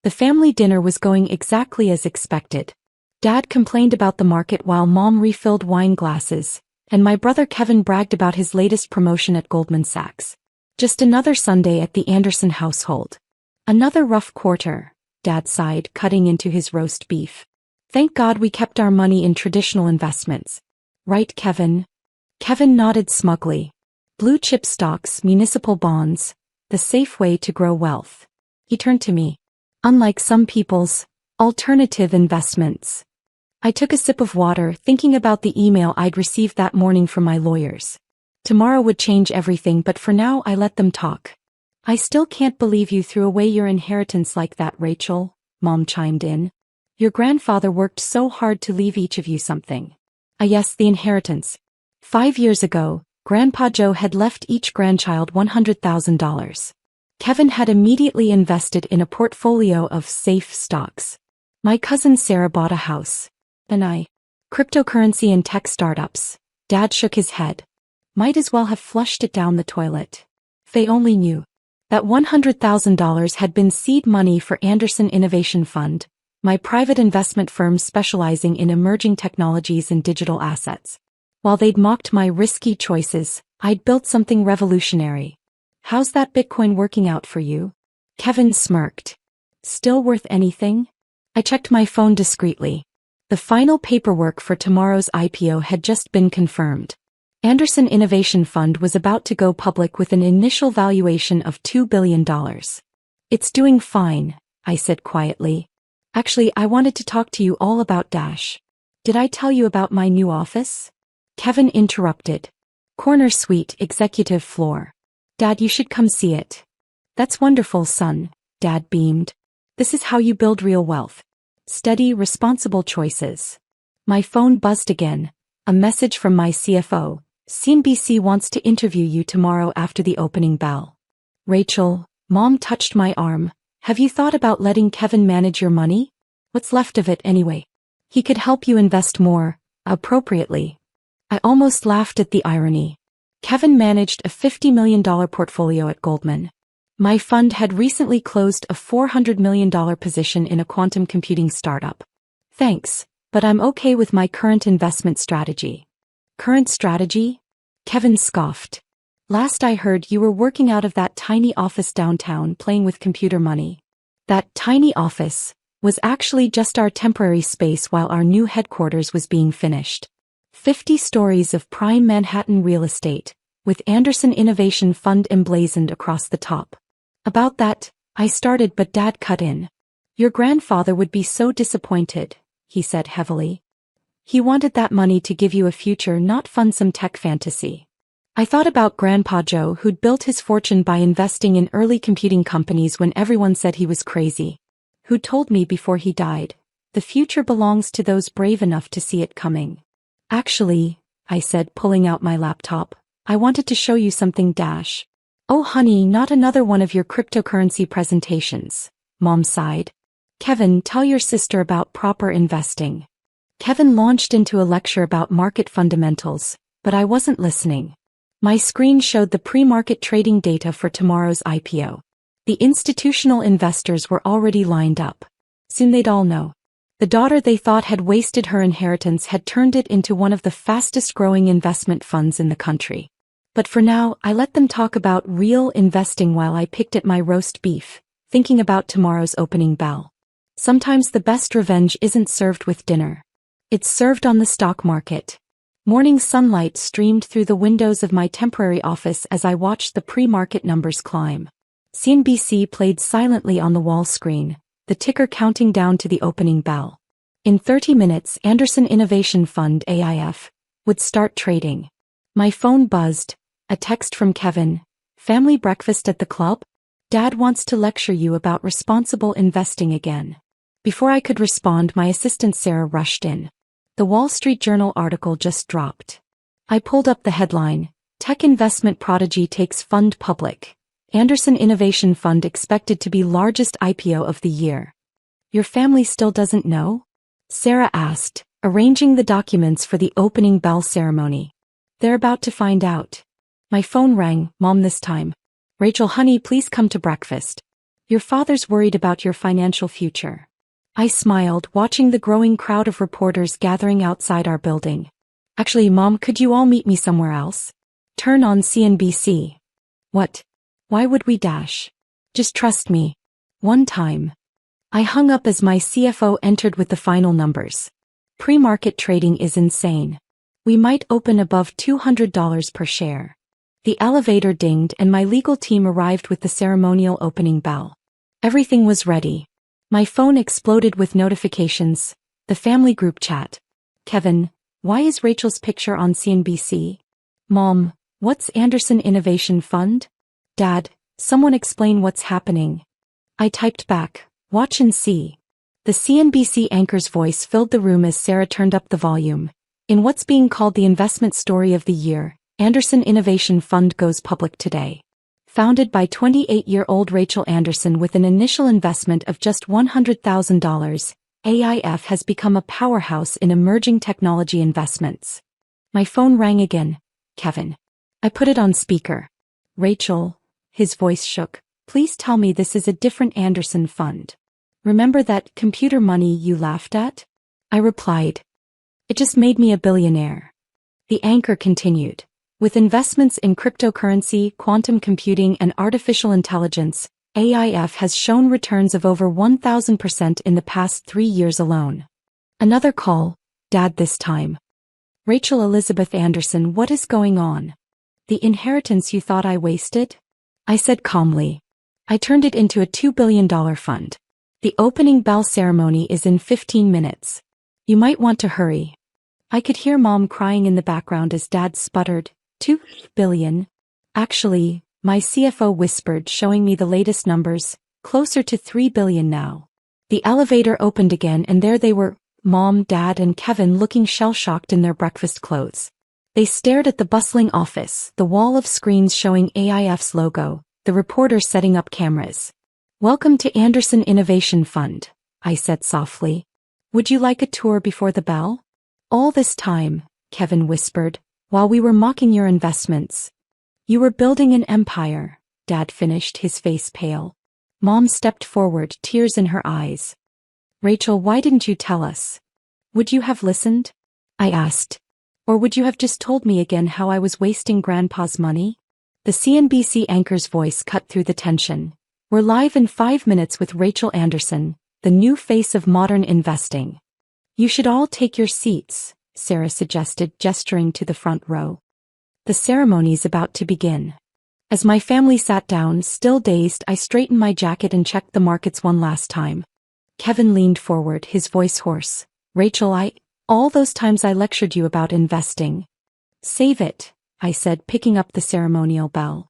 The family dinner was going exactly as expected. Dad complained about the market while Mom refilled wine glasses, and my brother Kevin bragged about his latest promotion at Goldman Sachs. Just another Sunday at the Anderson household. Another rough quarter, Dad sighed, cutting into his roast beef. Thank God we kept our money in traditional investments. Right, Kevin? Kevin nodded smugly. Blue chip stocks, municipal bonds, the safe way to grow wealth. He turned to me. Unlike some people's alternative investments. I took a sip of water, thinking about the email I'd received that morning from my lawyers. Tomorrow would change everything, but for now I let them talk. I still can't believe you threw away your inheritance like that, Rachel, Mom chimed in. Your grandfather worked so hard to leave each of you something. Yes, the inheritance. 5 years ago, Grandpa Joe had left each grandchild $100,000. Kevin had immediately invested in a portfolio of safe stocks. My cousin Sarah bought a house. And I. Cryptocurrency and tech startups. Dad shook his head. Might as well have flushed it down the toilet. They only knew. That $100,000 had been seed money for Anderson Innovation Fund, my private investment firm specializing in emerging technologies and digital assets. While they'd mocked my risky choices, I'd built something revolutionary. How's that Bitcoin working out for you? Kevin smirked. Still worth anything? I checked my phone discreetly. The final paperwork for tomorrow's IPO had just been confirmed. Anderson Innovation Fund was about to go public with an initial valuation of $2 billion. It's doing fine, I said quietly. Actually, I wanted to talk to you all about Dash. Did I tell you about my new office? Kevin interrupted. Corner suite, executive floor. Dad, you should come see it. That's wonderful, son, Dad beamed. This is how you build real wealth. Steady, responsible choices. My phone buzzed again. A message from my CFO. CNBC wants to interview you tomorrow after the opening bell. Rachel, Mom touched my arm. Have you thought about letting Kevin manage your money? What's left of it anyway? He could help you invest more, appropriately. I almost laughed at the irony. Kevin managed a $50 million portfolio at Goldman. My fund had recently closed a $400 million position in a quantum computing startup. Thanks, but I'm okay with my current investment strategy. Current strategy? Kevin scoffed. Last I heard you were working out of that tiny office downtown playing with computer money. That tiny office was actually just our temporary space while our new headquarters was being finished. 50 stories of prime Manhattan real estate, with Anderson Innovation Fund emblazoned across the top. About that, I started, but Dad cut in. Your grandfather would be so disappointed, he said heavily. He wanted that money to give you a future, not fund some tech fantasy. I thought about Grandpa Joe, who'd built his fortune by investing in early computing companies when everyone said he was crazy. Who told me before he died, the future belongs to those brave enough to see it coming. Actually, I said, pulling out my laptop, I wanted to show you something, Dash. Oh honey, not another one of your cryptocurrency presentations, Mom sighed. Kevin, tell your sister about proper investing. Kevin launched into a lecture about market fundamentals, but I wasn't listening. My screen showed the pre-market trading data for tomorrow's IPO. The institutional investors were already lined up. Soon they'd all know. The daughter they thought had wasted her inheritance had turned it into one of the fastest-growing investment funds in the country. But for now, I let them talk about real investing while I picked at my roast beef, thinking about tomorrow's opening bell. Sometimes the best revenge isn't served with dinner. It's served on the stock market. Morning sunlight streamed through the windows of my temporary office as I watched the pre-market numbers climb. CNBC played silently on the wall screen, the ticker counting down to the opening bell. In 30 minutes, Anderson Innovation Fund (AIF) would start trading. My phone buzzed. A text from Kevin. Family breakfast at the club? Dad wants to lecture you about responsible investing again. Before I could respond, my assistant Sarah rushed in. The Wall Street Journal article just dropped. I pulled up the headline. Tech investment prodigy takes fund public. Anderson Innovation Fund expected to be largest IPO of the year. Your family still doesn't know? Sarah asked, arranging the documents for the opening bell ceremony. They're about to find out. My phone rang, Mom this time. Rachel honey, please come to breakfast. Your father's worried about your financial future. I smiled, watching the growing crowd of reporters gathering outside our building. Actually, Mom, could you all meet me somewhere else? Turn on CNBC. What? Why would we dash? Just trust me. One time. I hung up as my CFO entered with the final numbers. Pre-market trading is insane. We might open above $200 per share. The elevator dinged and my legal team arrived with the ceremonial opening bell. Everything was ready. My phone exploded with notifications. The family group chat. Kevin, why is Rachel's picture on CNBC? Mom, what's Anderson Innovation Fund? Dad, someone explain what's happening. I typed back, watch and see. The CNBC anchor's voice filled the room as Sarah turned up the volume. In what's being called the investment story of the year, Anderson Innovation Fund goes public today. Founded by 28-year-old Rachel Anderson with an initial investment of just $100,000, AIF has become a powerhouse in emerging technology investments. My phone rang again. Kevin. I put it on speaker. Rachel, his voice shook, please tell me this is a different Anderson fund. Remember that computer money you laughed at? I replied. It just made me a billionaire. The anchor continued. With investments in cryptocurrency, quantum computing, and artificial intelligence, AIF has shown returns of over 1,000% in the past 3 years alone. Another call, Dad this time. Rachel Elizabeth Anderson, what is going on? The inheritance you thought I wasted? I said calmly. I turned it into a $2 billion fund. The opening bell ceremony is in 15 minutes. You might want to hurry. I could hear Mom crying in the background as Dad sputtered, 2 billion. Actually, my CFO whispered, showing me the latest numbers, closer to 3 billion now. The elevator opened again and there they were, Mom, Dad, and Kevin looking shell-shocked in their breakfast clothes. They stared at the bustling office, the wall of screens showing AIF's logo, the reporters setting up cameras. Welcome to Anderson Innovation Fund, I said softly. Would you like a tour before the bell? All this time, Kevin whispered, while we were mocking your investments. You were building an empire, Dad finished, his face pale. Mom stepped forward, tears in her eyes. Rachel, why didn't you tell us? Would you have listened? I asked. Or would you have just told me again how I was wasting Grandpa's money? The CNBC anchor's voice cut through the tension. We're live in 5 minutes with Rachel Anderson, the new face of modern investing. You should all take your seats, Sarah suggested, gesturing to the front row. The ceremony's about to begin. As my family sat down, still dazed, I straightened my jacket and checked the markets one last time. Kevin leaned forward, his voice hoarse. Rachel, all those times I lectured you about investing. Save it, I said, picking up the ceremonial bell.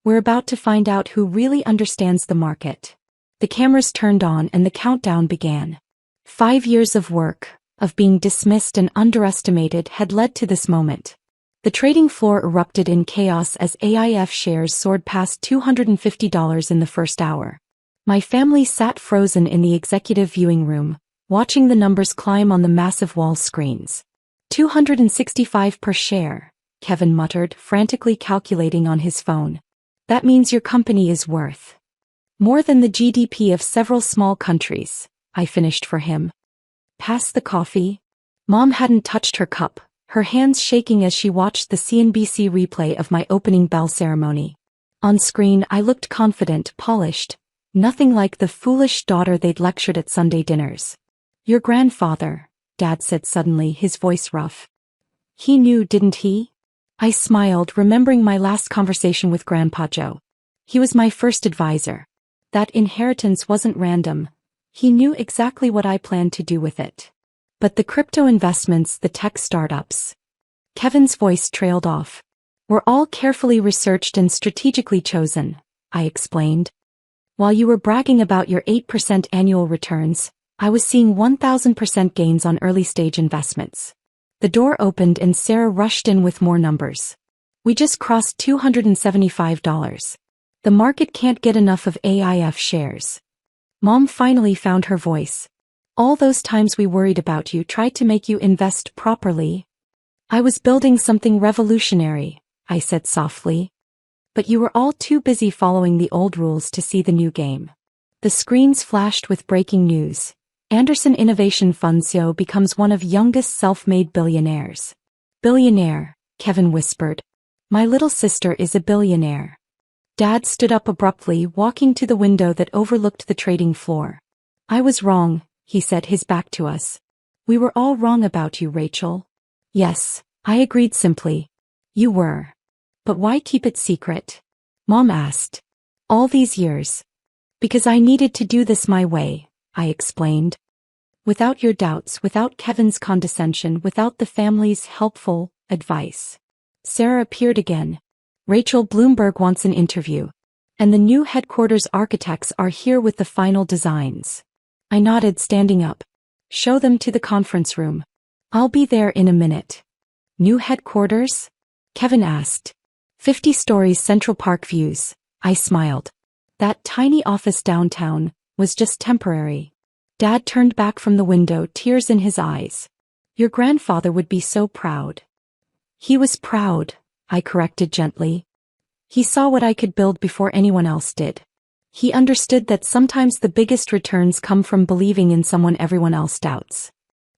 We're about to find out who really understands the market. The cameras turned on and the countdown began. 5 years of work, of being dismissed and underestimated, had led to this moment. The trading floor erupted in chaos as AIF shares soared past $250 in the first hour. My family sat frozen in the executive viewing room, watching the numbers climb on the massive wall screens. $265 per share, Kevin muttered, frantically calculating on his phone. That means your company is worth more than the GDP of several small countries, I finished for him. Pass the coffee. Mom hadn't touched her cup, her hands shaking as she watched the CNBC replay of my opening bell ceremony. On screen, I looked confident, polished, nothing like the foolish daughter they'd lectured at Sunday dinners. Your grandfather, Dad said suddenly, his voice rough. He knew, didn't he? I smiled, remembering my last conversation with Grandpa Joe. He was my first advisor. That inheritance wasn't random. He knew exactly what I planned to do with it. But the crypto investments, the tech startups. Kevin's voice trailed off. Were all carefully researched and strategically chosen, I explained. While you were bragging about your 8% annual returns, I was seeing 1,000% gains on early-stage investments. The door opened and Sarah rushed in with more numbers. We just crossed $275. The market can't get enough of AIF shares. Mom finally found her voice. All those times we worried about you, tried to make you invest properly. I was building something revolutionary, I said softly. But you were all too busy following the old rules to see the new game. The screens flashed with breaking news. Anderson Innovation Fund CEO becomes one of youngest self-made billionaires. Billionaire, Kevin whispered. My little sister is a billionaire. Dad stood up abruptly, walking to the window that overlooked the trading floor. I was wrong, he said, his back to us. We were all wrong about you, Rachel. Yes, I agreed simply. You were. But why keep it secret? Mom asked. All these years. Because I needed to do this my way, I explained. Without your doubts, without Kevin's condescension, without the family's helpful advice. Sarah appeared again. Rachel, Bloomberg wants an interview. And the new headquarters architects are here with the final designs. I nodded, standing up. Show them to the conference room. I'll be there in a minute. New headquarters? Kevin asked. 50 stories, Central Park views. I smiled. That tiny office downtown was just temporary. Dad turned back from the window, tears in his eyes. Your grandfather would be so proud. He was proud, I corrected gently. He saw what I could build before anyone else did. He understood that sometimes the biggest returns come from believing in someone everyone else doubts.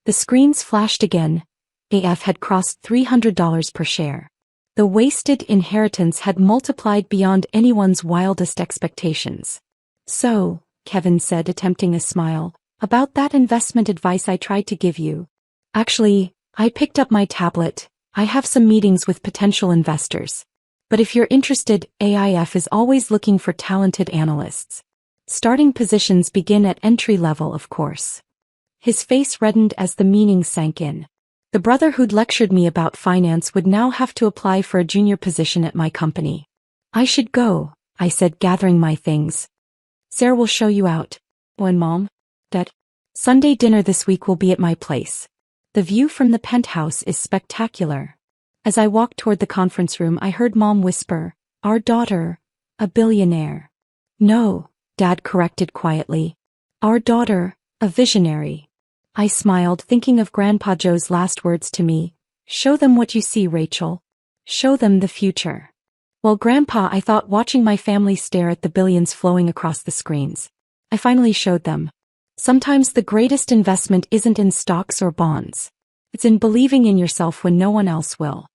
The screens flashed again. AF had crossed $300 per share. The wasted inheritance had multiplied beyond anyone's wildest expectations. So, Kevin said, attempting a smile, about that investment advice I tried to give you. Actually, I picked up my tablet. I have some meetings with potential investors. But if you're interested, AIF is always looking for talented analysts. Starting positions begin at entry level, of course. His face reddened as the meaning sank in. The brother who'd lectured me about finance would now have to apply for a junior position at my company. I should go, I said, gathering my things. Sarah will show you out. When Mom? Dad? Sunday dinner this week will be at my place. The view from the penthouse is spectacular. As I walked toward the conference room, I heard Mom whisper, our daughter, a billionaire. No, Dad corrected quietly. Our daughter, a visionary. I smiled, thinking of Grandpa Joe's last words to me. Show them what you see, Rachel. Show them the future. Well, Grandpa, I thought, watching my family stare at the billions flowing across the screens. I finally showed them. Sometimes the greatest investment isn't in stocks or bonds. It's in believing in yourself when no one else will.